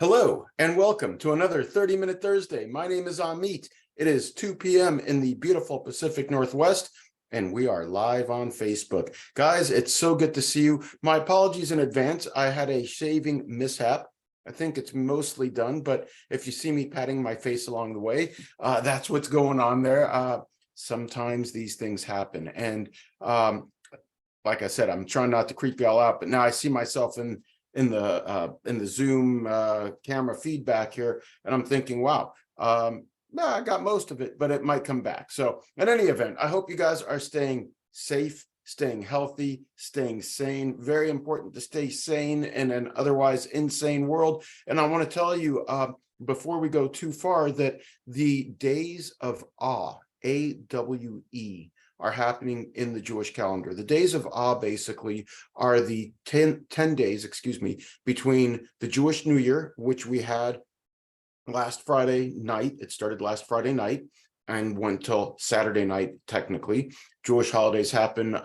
Hello and welcome to another 30-Minute Thursday. My name is Amit. It is 2 p.m. in the beautiful Pacific Northwest, and we are live on Facebook. Guys, it's so good to see you. My apologies in advance. I had a shaving mishap. I think it's mostly done, but if you see me patting my face along the way, that's what's going on there. Sometimes these things happen. And like I said, I'm trying not to creep y'all out, but now I see myself in the Zoom camera feedback here, and I'm thinking, wow, I got most of it, but it might come back. So in any event, I hope you guys are staying safe, staying healthy, staying sane. Very important to stay sane in an otherwise insane world. And I want to tell you before we go too far that the days of awe, AWE, are happening in the Jewish calendar. The days of awe basically are the 10 days, between the Jewish New Year, which we had last Friday night. It started last Friday night and went till Saturday night, technically. Jewish holidays happen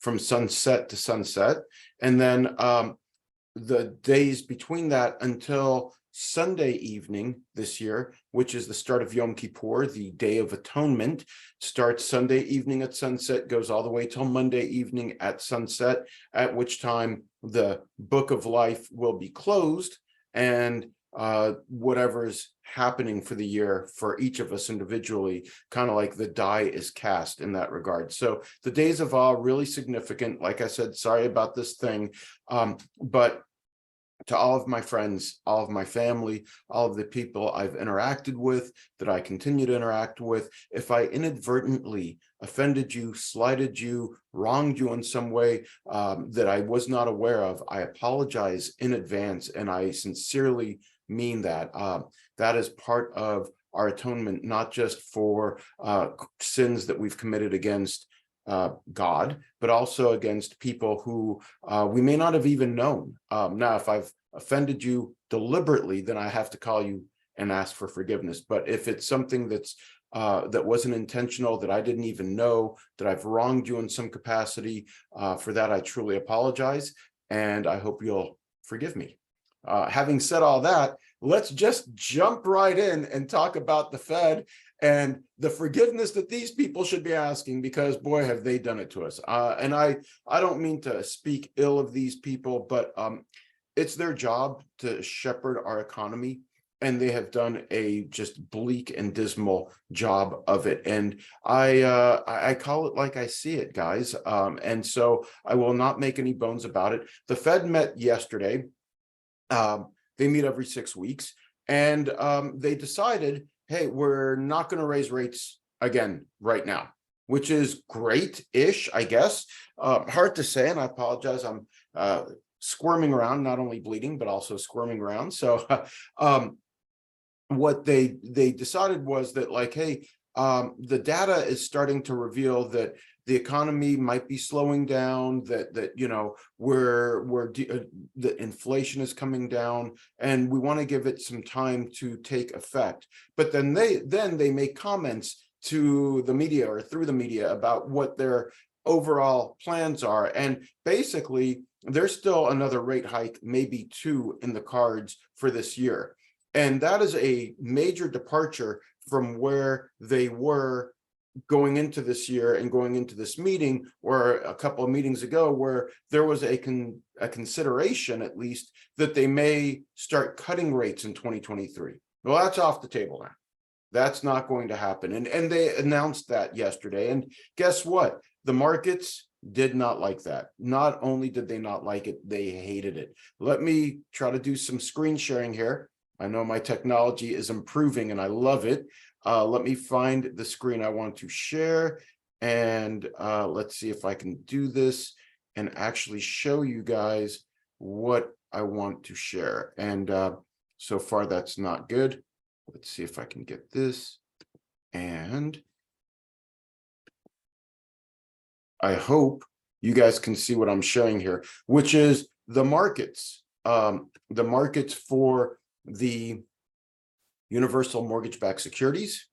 from sunset to sunset. And then the days between that until Sunday evening this year, which is the start of Yom Kippur, the Day of Atonement, starts Sunday evening at sunset, goes all the way till Monday evening at sunset, at which time the Book of Life will be closed, and whatever's happening for the year for each of us individually, kind of like the die is cast in that regard. So the days of awe, really significant. Like I said, sorry about this thing, but to all of my friends, all of my family, all of the people I've interacted with, that I continue to interact with, if I inadvertently offended you, slighted you, wronged you in some way that I was not aware of, I apologize in advance, and I sincerely mean that. That is part of our atonement, not just for sins that we've committed against God, but also against people who we may not have even known. Now, if I've offended you deliberately, then I have to call you and ask for forgiveness. But if it's something that's that wasn't intentional, that I didn't even know, that I've wronged you in some capacity, for that I truly apologize, and I hope you'll forgive me. Having said all that, let's just jump right in and talk about the Fed and the forgiveness that these people should be asking, because boy, have they done it to us. And I don't mean to speak ill of these people, but it's their job to shepherd our economy, and they have done a just bleak and dismal job of it. And I call it like I see it, guys. And so I will not make any bones about it. The Fed met yesterday. They meet every 6 weeks, and they decided, hey, we're not going to raise rates again right now, which is great-ish, I guess. Hard to say, and I apologize. I'm squirming around, not only bleeding, but also squirming around. So what they decided was that, like, hey, the data is starting to reveal that the economy might be slowing down, that you know, the inflation is coming down, and we want to give it some time to take effect. But then they make comments to the media or through the media about what their overall plans are, and basically there's still another rate hike, maybe 2, in the cards for this year. And that is a major departure from where they were going into this year and going into this meeting, or a couple of meetings ago, where there was a consideration, at least, that they may start cutting rates in 2023. Well, that's off the table now. That's not going to happen. And they announced that yesterday. And guess what? The markets did not like that. Not only did they not like it, they hated it. Let me try to do some screen sharing here. I know my technology is improving and I love it. Let me find the screen I want to share, and let's see if I can do this and actually show you guys what I want to share. And so far that's not good. Let's see if I can get this, and I hope you guys can see what I'm showing here, which is the markets for the universal mortgage-backed securities,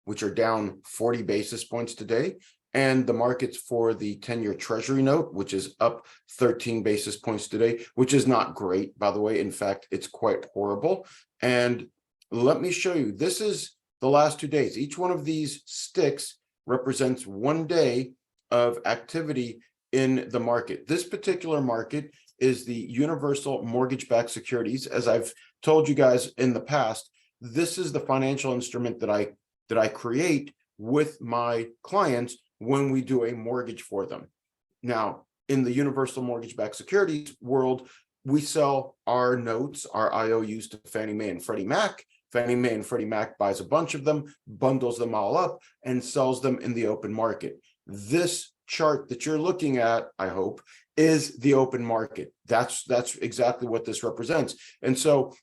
which are down 40 basis points today, and the markets for the 10-year Treasury note, which is up 13 basis points today, which is not great, by the way. In fact, it's quite horrible. And let me show you, this is the last 2 days. Each one of these sticks represents 1 day of activity in the market. This particular market is the universal mortgage-backed securities. As I've told you guys in the past, this is the financial instrument that I create with my clients when we do a mortgage for them. Now, in the universal mortgage-backed securities world, we sell our notes, our IOUs, to Fannie Mae and Freddie Mac. Fannie Mae and Freddie Mac buys a bunch of them, bundles them all up, and sells them in the open market. This chart that you're looking at, I hope, is the open market. That's exactly what this represents. And so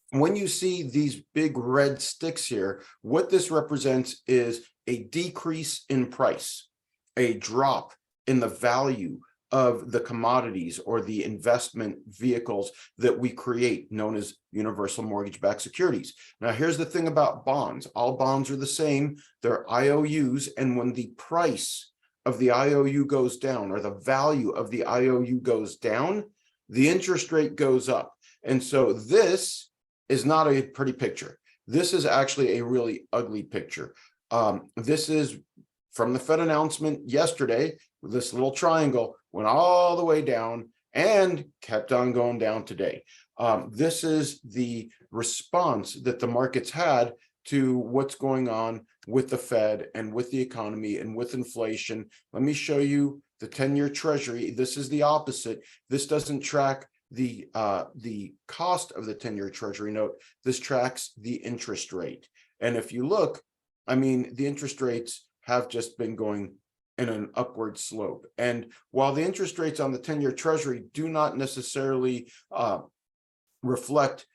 when you see these big red sticks here, what this represents is a decrease in price, a drop in the value of the commodities or the investment vehicles that we create, known as universal mortgage-backed securities. Now, here's the thing about bonds. All bonds are the same. They're IOUs, and when the price of the IOU goes down, or the value of the IOU goes down, the interest rate goes up. And so this is not a pretty picture. This is actually a really ugly picture. This is from the Fed announcement yesterday. This little triangle went all the way down and kept on going down today. This is the response that the markets had to what's going on with the Fed and with the economy and with inflation. Let me show you the 10-year Treasury. This is the opposite. This doesn't track the cost of the 10-year Treasury note. This tracks the interest rate. And if you look, I mean, the interest rates have just been going in an upward slope. And while the interest rates on the 10-year Treasury do not necessarily reflect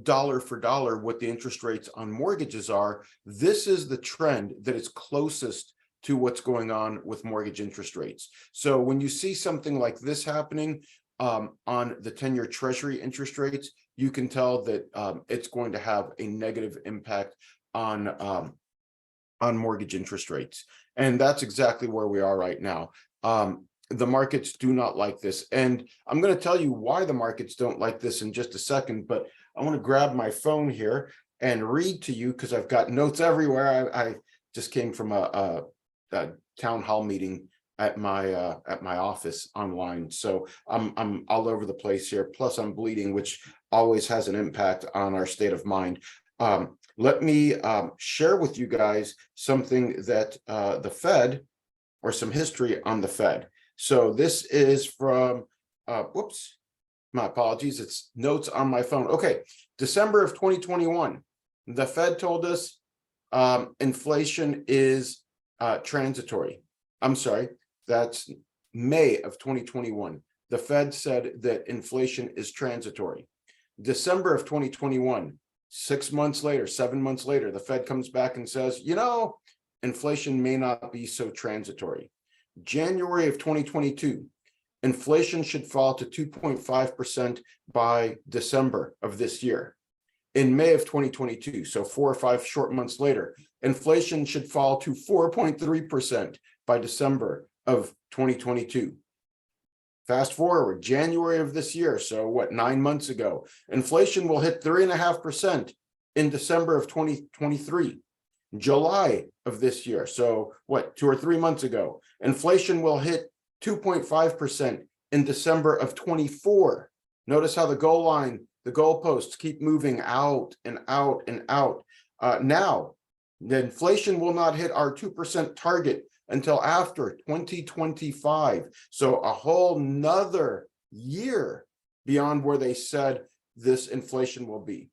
dollar for dollar what the interest rates on mortgages are, this is the trend that is closest to what's going on with mortgage interest rates. So when you see something like this happening on the 10-year Treasury interest rates, you can tell that it's going to have a negative impact on mortgage interest rates. And that's exactly where we are right now. The markets do not like this. And I'm going to tell you why the markets don't like this in just a second, but I want to grab my phone here and read to you because I've got notes everywhere. I just came from a town hall meeting at my office online, so I'm all over the place here. Plus, I'm bleeding, which always has an impact on our state of mind. Let me share with you guys something that the Fed, or some history on the Fed. So this is from, whoops, my apologies. It's notes on my phone. Okay, December of 2021, the Fed told us inflation is transitory. I'm sorry, that's May of 2021. The Fed said that inflation is transitory. December of 2021, 6 months later, 7 months later, the Fed comes back and says, you know, inflation may not be so transitory. January of 2022, inflation should fall to 2.5% by December of this year. In May of 2022, so 4 or 5 short months later, inflation should fall to 4.3% by December of 2022. Fast forward, January of this year, so what, 9 months ago, inflation will hit 3.5% in December of 2023. July of this year, so what, 2 or 3 months ago, inflation will hit 2.5% in December of 24. Notice how the goal line, the goalposts keep moving out and out and out. Now, the inflation will not hit our 2% target until after 2025. So a whole nother year beyond where they said this inflation will be.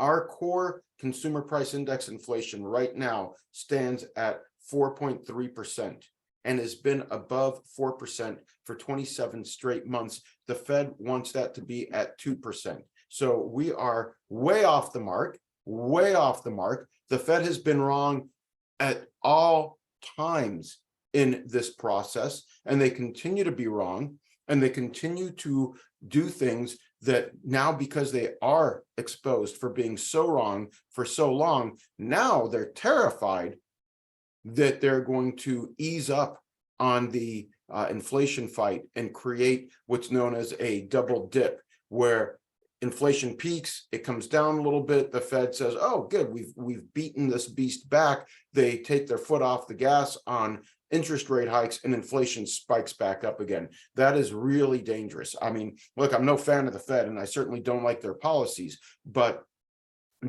Our core consumer price index inflation right now stands at 4.3% and has been above 4% for 27 straight months. The Fed wants that to be at 2%. So we are way off the mark, way off the mark. The Fed has been wrong at all times in this process, and they continue to be wrong, and they continue to do things that now, because they are exposed for being so wrong for so long, now they're terrified that they're going to ease up on the inflation fight and create what's known as a double dip, where inflation peaks, it comes down a little bit, the Fed says, oh good, we've beaten this beast back, they take their foot off the gas on interest rate hikes, and inflation spikes back up again. That is really dangerous. I mean, look, I'm no fan of the Fed, and I certainly don't like their policies, but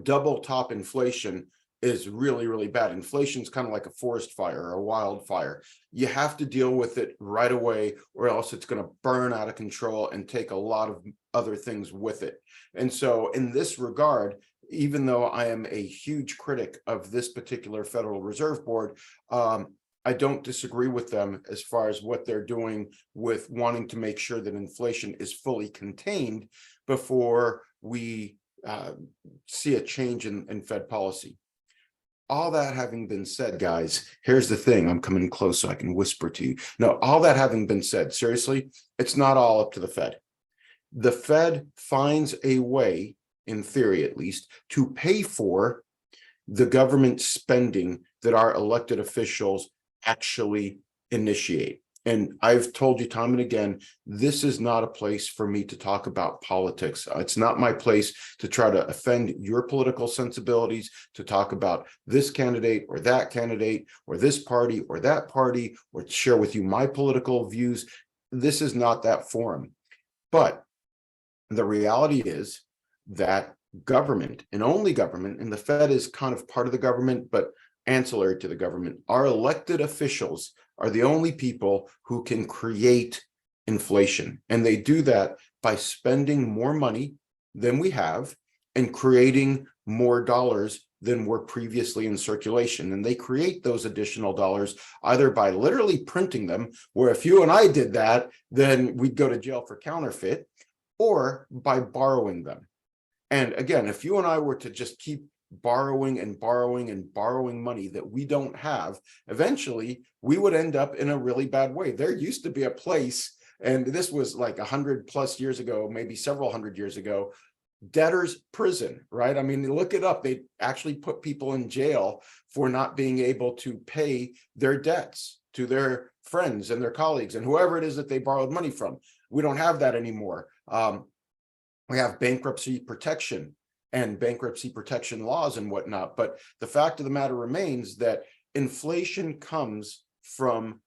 double top inflation is really, really bad. Inflation is kind of like a forest fire or a wildfire. You have to deal with it right away, or else it's going to burn out of control and take a lot of other things with it. And so in this regard, even though I am a huge critic of this particular Federal Reserve Board, I don't disagree with them as far as what they're doing with wanting to make sure that inflation is fully contained before we see a change in Fed policy. All that having been said, guys, here's the thing. I'm coming close so I can whisper to you. No, all that having been said, seriously, it's not all up to the Fed. The Fed finds a way, in theory at least, to pay for the government spending that our elected officials actually initiate. And I've told you time and again, this is not a place for me to talk about politics. It's not my place to try to offend your political sensibilities, to talk about this candidate or that candidate or this party or that party, or to share with you my political views. This is not that forum. But the reality is that government, and only government, and the Fed is kind of part of the government, but ancillary to the government, our elected officials are the only people who can create inflation. And they do that by spending more money than we have and creating more dollars than were previously in circulation. And they create those additional dollars either by literally printing them, where if you and I did that, then we'd go to jail for counterfeit, or by borrowing them. And again, if you and I were to just keep borrowing and borrowing and borrowing money that we don't have, eventually we would end up in a really bad way. There used to be a place, and this was like 100+ years ago, maybe several hundred years ago, debtor's prison, right? I mean, look it up. They actually put people in jail for not being able to pay their debts to their friends and their colleagues and whoever it is that they borrowed money from. We don't have that anymore. We have bankruptcy protection and bankruptcy protection laws and whatnot. But the fact of the matter remains that inflation comes from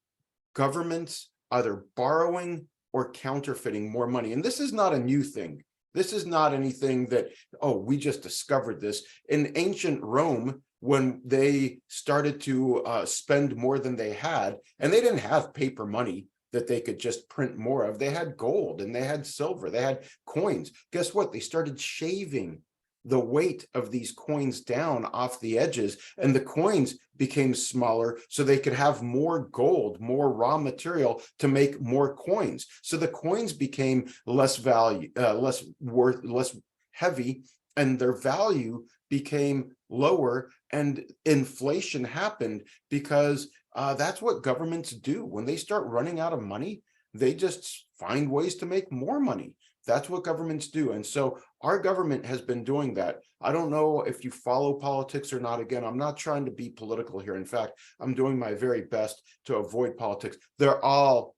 governments either borrowing or counterfeiting more money. And this is not a new thing. This is not anything that, oh, we just discovered this. In ancient Rome, when they started to spend more than they had, and they didn't have paper money that they could just print more of, they had gold and they had silver, they had coins. Guess what? They started shaving the weight of these coins down off the edges, and the coins became smaller so they could have more gold, more raw material to make more coins. So the coins became less value, less worth, less heavy, and their value became lower, and inflation happened because that's what governments do. When they start running out of money, they just find ways to make more money. That's what governments do. And so our government has been doing that. I don't know if you follow politics or not. Again, I'm not trying to be political here. In fact, I'm doing my very best to avoid politics. They're all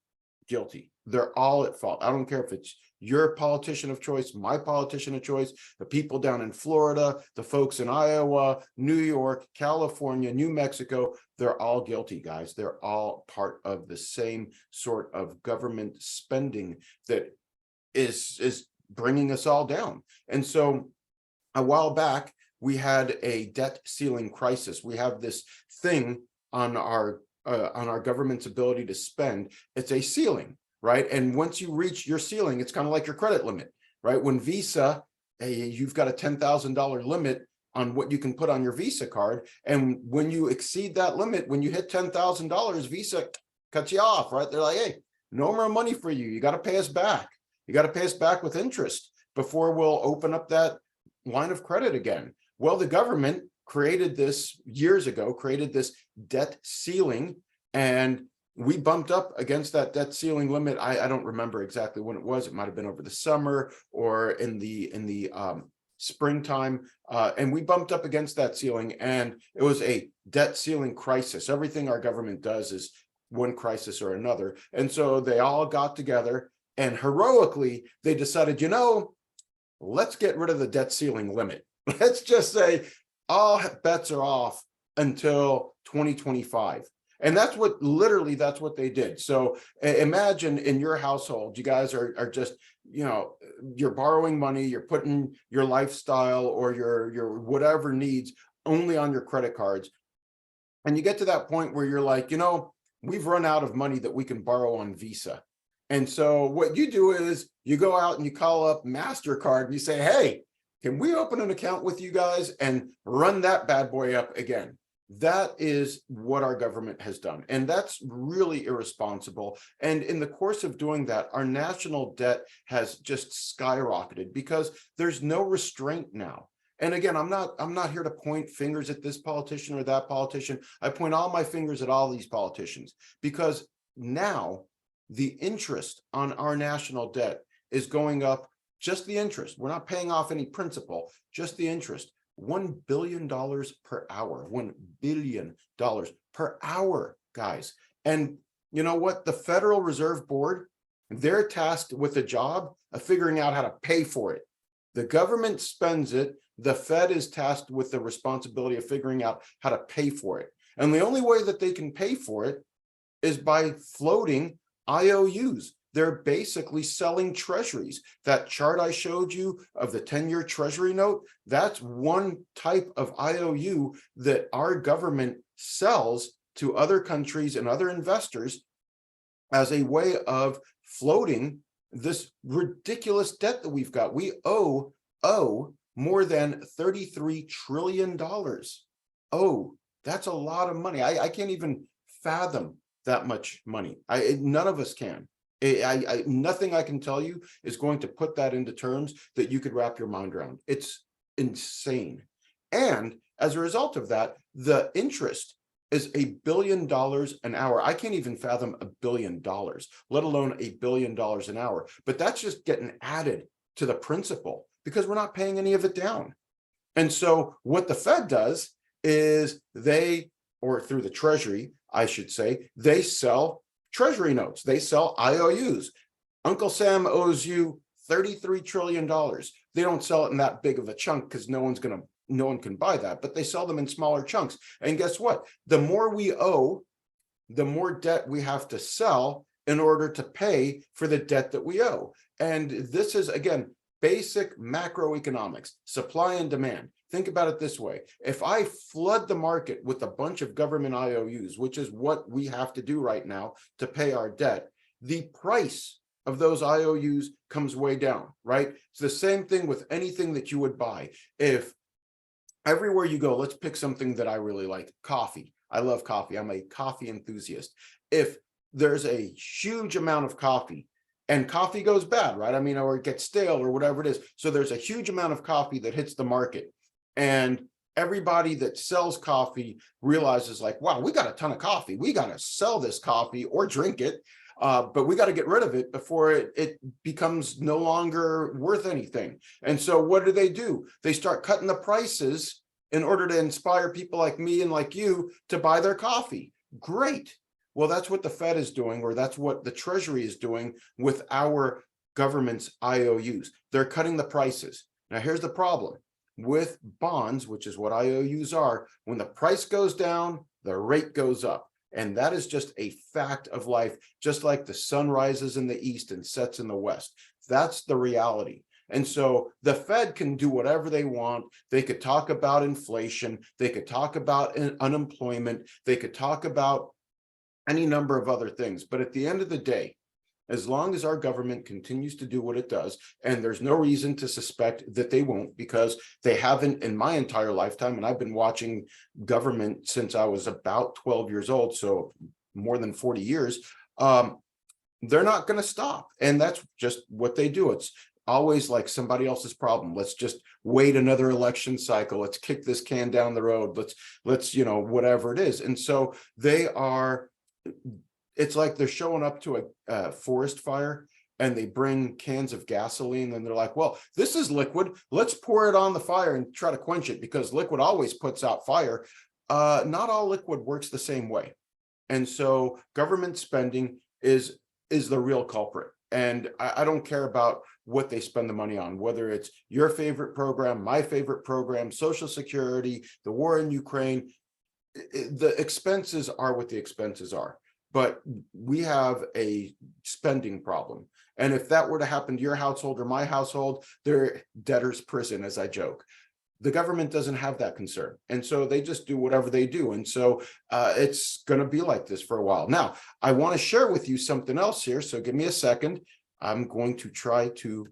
guilty. They're all at fault. I don't care if it's your politician of choice, my politician of choice, the people down in Florida, the folks in Iowa, New York, California, New Mexico. They're all guilty, guys. They're all part of the same sort of government spending that is bringing us all down. And so a while back, we had a debt ceiling crisis. We have this thing on our government's ability to spend. It's a ceiling, right? And once you reach your ceiling, it's kind of like your credit limit, right? When Visa, you've got a $10,000 limit on what you can put on your Visa card. And when you exceed that limit, when you hit $10,000, Visa cuts you off, right? They're like, hey, no more money for you. You got to pay us back. You got to pay us back with interest before we'll open up that line of credit again. Well, the government created this years ago, created this debt ceiling, and we bumped up against that debt ceiling limit. I don't remember exactly when it was. It might have been over the summer or in the springtime, and we bumped up against that ceiling, and it was a debt ceiling crisis. Everything our government does is one crisis or another. And so they all got together and heroically they decided, let's get rid of the debt ceiling limit. Let's just say all bets are off until 2025. And that's what they did. So imagine in your household, you guys are just, you're borrowing money, you're putting your lifestyle or your whatever needs only on your credit cards. And you get to that point where you're like, we've run out of money that we can borrow on Visa. And so what you do is you go out and you call up MasterCard and you say, hey, can we open an account with you guys and run that bad boy up again? That is what our government has done. And that's really irresponsible. And in the course of doing that, our national debt has just skyrocketed because there's no restraint now. And again, I'm not here to point fingers at this politician or that politician. I point all my fingers at all these politicians because now the interest on our national debt is going up, just the interest. We're not paying off any principal, just the interest. $1 billion per hour, $1 billion per hour, guys. And you know what? The Federal Reserve Board, they're tasked with the job of figuring out how to pay for it. The government spends it. The Fed is tasked with the responsibility of figuring out how to pay for it. And the only way that they can pay for it is by floating IOUs. They're basically selling treasuries. That chart I showed you of the 10-year treasury note, that's one type of IOU that our government sells to other countries and other investors as a way of floating this ridiculous debt that we've got. We owe more than $33 trillion. Oh, that's a lot of money. I can't even fathom that much money. None of us can. Nothing I can tell you is going to put that into terms that you could wrap your mind around. It's insane. And as a result of that, the interest is $1 billion an hour. I can't even fathom $1 billion, let alone $1 billion an hour. But that's just getting added to the principal because we're not paying any of it down. And so what the Fed does is or through the Treasury, I should say, they sell Treasury notes. They sell IOUs. Uncle Sam owes you $33 trillion. They don't sell it in that big of a chunk because no one can buy that, but they sell them in smaller chunks. And guess what? The more we owe, the more debt we have to sell in order to pay for the debt that we owe. And this is, again, basic macroeconomics, supply and demand. Think about it this way. If I flood the market with a bunch of government IOUs, which is what we have to do right now to pay our debt, the price of those IOUs comes way down, right? It's the same thing with anything that you would buy. If everywhere you go, let's pick something that I really like, coffee. I love coffee. I'm a coffee enthusiast. If there's a huge amount of coffee and coffee goes bad, right? Or it gets stale or whatever it is. So there's a huge amount of coffee that hits the market. And everybody that sells coffee realizes like, wow, we got a ton of coffee. We got to sell this coffee or drink it, but we got to get rid of it before it becomes no longer worth anything. And so what do? They start cutting the prices in order to inspire people like me and like you to buy their coffee. Great. Well, that's what the Fed is doing, or that's what the Treasury is doing with our government's IOUs. They're cutting the prices. Now, here's the problem. With bonds, which is what IOUs are, when the price goes down, the rate goes up. And that is just a fact of life, just like the sun rises in the east and sets in the west. That's the reality. And so the Fed can do whatever they want. They could talk about inflation. They could talk about unemployment. They could talk about any number of other things. But at the end of the day, as long as our government continues to do what it does, and there's no reason to suspect that they won't, because they haven't in my entire lifetime, and I've been watching government since I was about 12 years old, so more than 40 years, they're not going to stop. And that's just what they do. It's always like somebody else's problem. Let's just wait another election cycle. Let's kick this can down the road. Let's whatever it is. And so they are... It's like they're showing up to a forest fire and they bring cans of gasoline and they're like, well, this is liquid. Let's pour it on the fire and try to quench it because liquid always puts out fire. Not all liquid works the same way. And so government spending is the real culprit. And I don't care about what they spend the money on, whether it's your favorite program, my favorite program, Social Security, the war in Ukraine. The expenses are what the expenses are. But we have a spending problem. And if that were to happen to your household or my household, they're debtor's prison, as I joke. The government doesn't have that concern. And so they just do whatever they do. And so it's going to be like this for a while. Now, I want to share with you something else here. So give me a second. I'm going to try to,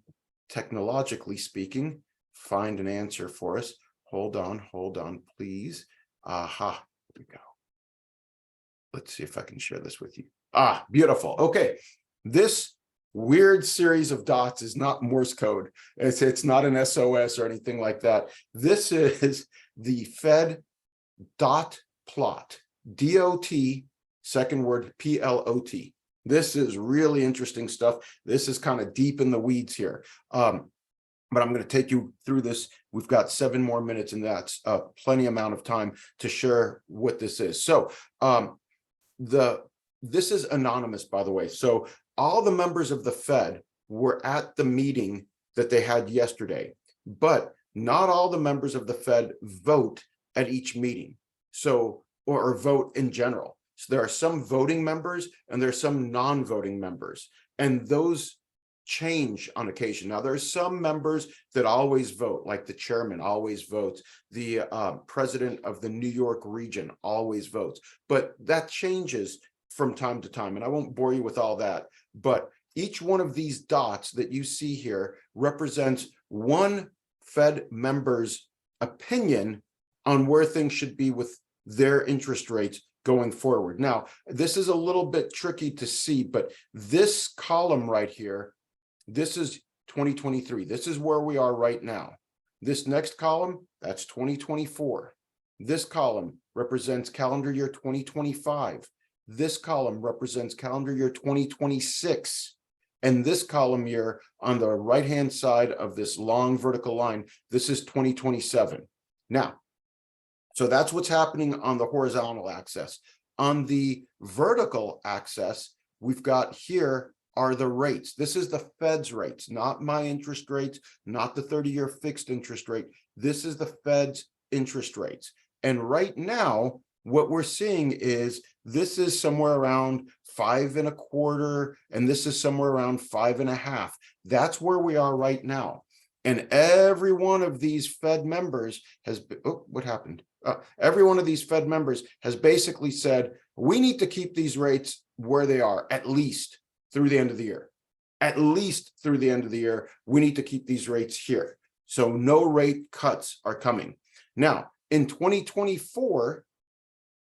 technologically speaking, find an answer for us. Hold on, please. Aha, here we go. Let's see if I can share this with you. Ah, beautiful. Okay. This weird series of dots is not Morse code. It's not an SOS or anything like that. This is the Fed dot plot, D-O-T, second word, P-L-O-T. This is really interesting stuff. This is kind of deep in the weeds here. But I'm going to take you through this. We've got 7 more minutes, and that's plenty amount of time to share what this is. So this is anonymous, by the way. So all the members of the Fed were at the meeting that they had yesterday, but not all the members of the Fed vote at each meeting. So, or vote in general. So there are some voting members and there's some non-voting members, and those change on occasion. Now, there's some members that always vote, like the chairman always votes, the president of the New York region always votes, but that changes from time to time. And I won't bore you with all that, but each one of these dots that you see here represents one Fed member's opinion on where things should be with their interest rates going forward. Now, this is a little bit tricky to see, but this column right here, this is 2023. This is where we are right now. This next column, that's 2024. This column represents calendar year 2025. This column represents calendar year 2026. And this column here on the right-hand side of this long vertical line, this is 2027. Now, so that's what's happening on the horizontal axis. On the vertical axis, we've got here are the rates. This is the Fed's rates, not my interest rates, not the 30-year fixed interest rate. This is the Fed's interest rates. And right now, what we're seeing is this is somewhere around 5.25, and this is somewhere around 5.5. That's where we are right now. And every one of these Fed members has been, oh, what happened? Every one of these Fed members has basically said, we need to keep these rates where they are, at least through the end of the year. At least through the end of the year, we need to keep these rates here. So no rate cuts are coming. Now, in 2024,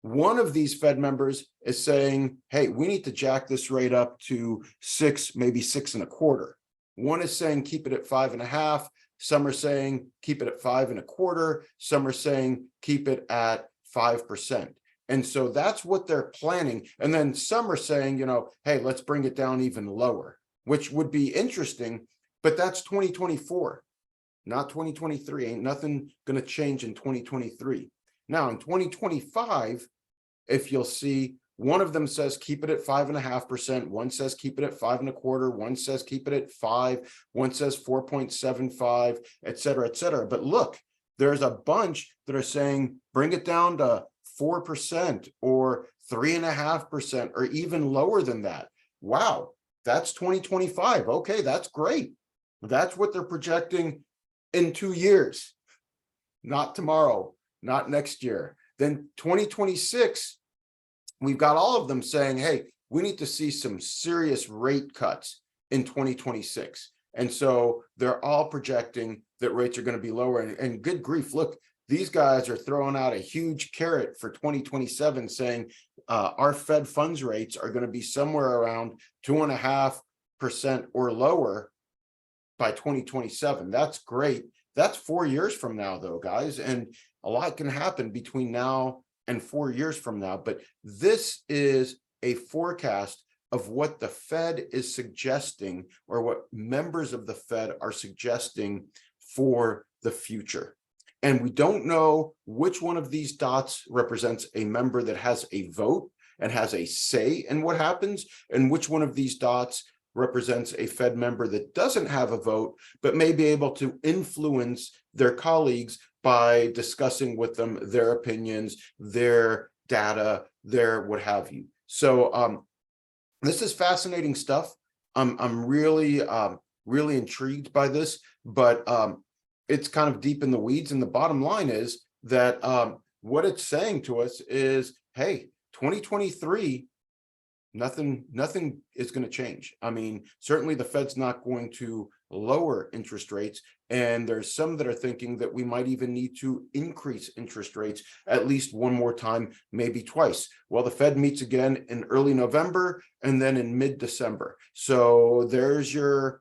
one of these Fed members is saying, hey, we need to jack this rate up to 6, maybe 6.25. One is saying keep it at 5.5. Some are saying keep it at 5.25. Some are saying keep it at 5%. And so that's what they're planning. And then some are saying, you know, hey, let's bring it down even lower, which would be interesting, but that's 2024, not 2023. Ain't nothing going to change in 2023. Now in 2025, if you'll see, one of them says keep it at 5.5%. One says keep it at 5.25. One says keep it at 5. One says 4.75, et cetera, et cetera. But look, there's a bunch that are saying bring it down to 4% or 3.5% or even lower than that. Wow, that's 2025. Okay, that's great. That's what they're projecting in 2 years, not tomorrow, not next year. Then 2026, we've got all of them saying, hey, we need to see some serious rate cuts in 2026. And so they're all projecting that rates are going to be lower. And good grief, look, these guys are throwing out a huge carrot for 2027 saying our Fed funds rates are going to be somewhere around 2.5% or lower by 2027. That's great. That's 4 years from now, though, guys. And a lot can happen between now and 4 years from now. But this is a forecast of what the Fed is suggesting, or what members of the Fed are suggesting for the future. And we don't know which one of these dots represents a member that has a vote and has a say in what happens, and which one of these dots represents a Fed member that doesn't have a vote, but may be able to influence their colleagues by discussing with them their opinions, their data, their what have you. So this is fascinating stuff. I'm really really intrigued by this, but it's kind of deep in the weeds. And the bottom line is that what it's saying to us is, hey, 2023, nothing is going to change. I mean, certainly the Fed's not going to lower interest rates, and there's some that are thinking that we might even need to increase interest rates at least one more time, maybe twice. Well, the Fed meets again in early November and then in mid-December. So there's your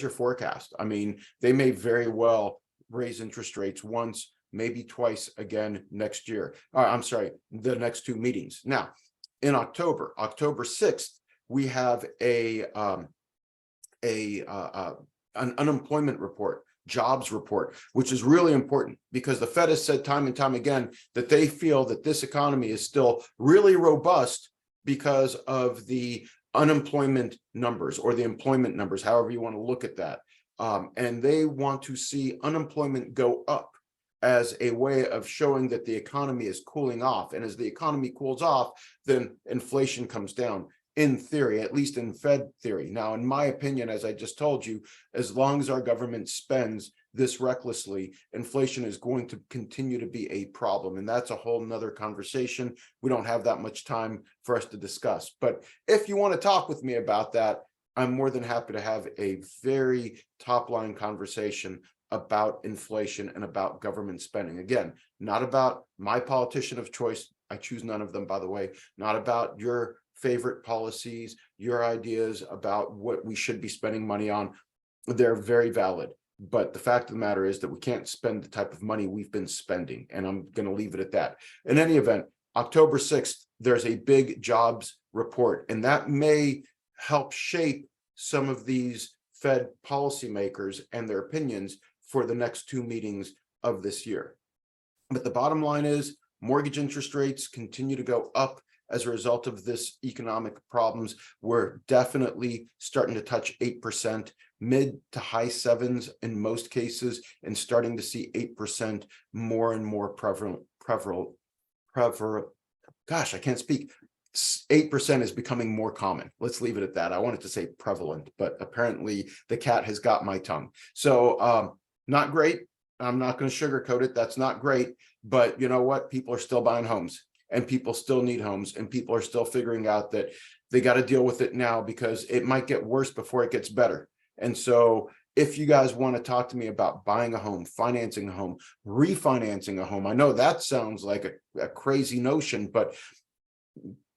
forecast. I mean, they may very well raise interest rates once, maybe twice again next year. I'm sorry, the next two meetings. Now, in October 6th, we have an unemployment report, jobs report, which is really important because the Fed has said time and time again that they feel that this economy is still really robust because of the unemployment numbers, or the employment numbers, however you want to look at that. And they want to see unemployment go up as a way of showing that the economy is cooling off. And as the economy cools off, then inflation comes down, in theory, at least in Fed theory. Now, in my opinion, as I just told you, as long as our government spends this recklessly, inflation is going to continue to be a problem. And that's a whole nother conversation. We don't have that much time for us to discuss. But if you want to talk with me about that, I'm more than happy to have a very top-line conversation about inflation and about government spending. Again, not about my politician of choice. I choose none of them, by the way. Not about your favorite policies, your ideas about what we should be spending money on. They're very valid. But the fact of the matter is that we can't spend the type of money we've been spending. And I'm going to leave it at that. In any event, October 6th, there's a big jobs report, and that may help shape some of these Fed policymakers and their opinions for the next two meetings of this year. But the bottom line is mortgage interest rates continue to go up as a result of this economic problems. We're definitely starting to touch 8%, mid to high sevens in most cases, and starting to see 8% more and more prevalent. Gosh, I can't speak. 8% is becoming more common. Let's leave it at that. I wanted to say prevalent, but apparently the cat has got my tongue. So not great. I'm not going to sugarcoat it. That's not great. But you know what? People are still buying homes, and people still need homes, and people are still figuring out that they got to deal with it now because it might get worse before it gets better. And so if you guys want to talk to me about buying a home, financing a home, refinancing a home, I know that sounds like a crazy notion, but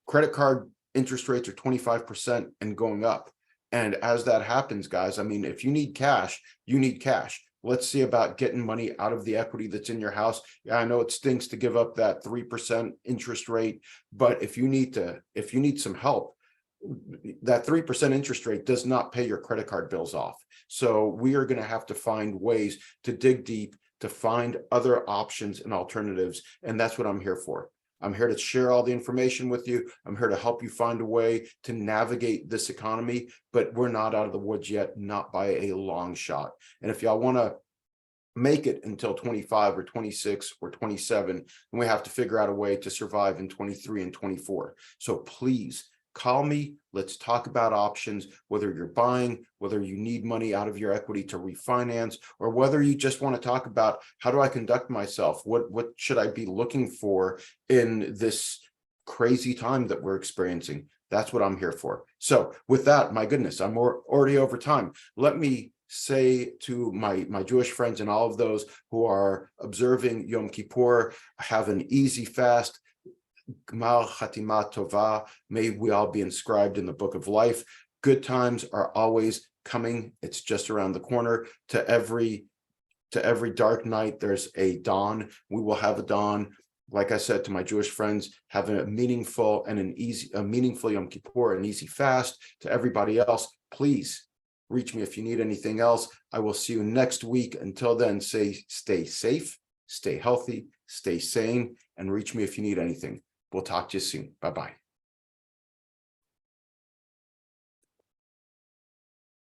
credit card interest rates are 25% and going up. And as that happens, guys, I mean, if you need cash, you need cash. Let's see about getting money out of the equity that's in your house. Yeah, I know it stinks to give up that 3% interest rate, but if you need some help, that 3% interest rate does not pay your credit card bills off. So we are going to have to find ways to dig deep, to find other options and alternatives. And that's what I'm here for. I'm here to share all the information with you. I'm here to help you find a way to navigate this economy, but we're not out of the woods yet, not by a long shot. And if y'all want to make it until 25 or 26 or 27, then we have to figure out a way to survive in 23 and 24. So please call me. Let's talk about options, whether you're buying, whether you need money out of your equity to refinance, or whether you just want to talk about how do I conduct myself? What should I be looking for in this crazy time that we're experiencing? That's what I'm here for. So with that, my goodness, I'm already over time. Let me say to my Jewish friends and all of those who are observing Yom Kippur, have an easy fast. Gmar Chatima Tova, may we all be inscribed in the book of life. Good times are always coming. It's just around the corner. To every dark night, there's a dawn. We will have a dawn. Like I said to my Jewish friends, have a meaningful and a meaningful Yom Kippur, an easy fast. To everybody else, please reach me if you need anything else. I will see you next week. Until then, stay safe, stay healthy, stay sane, and reach me if you need anything. We'll talk to you soon. Bye-bye.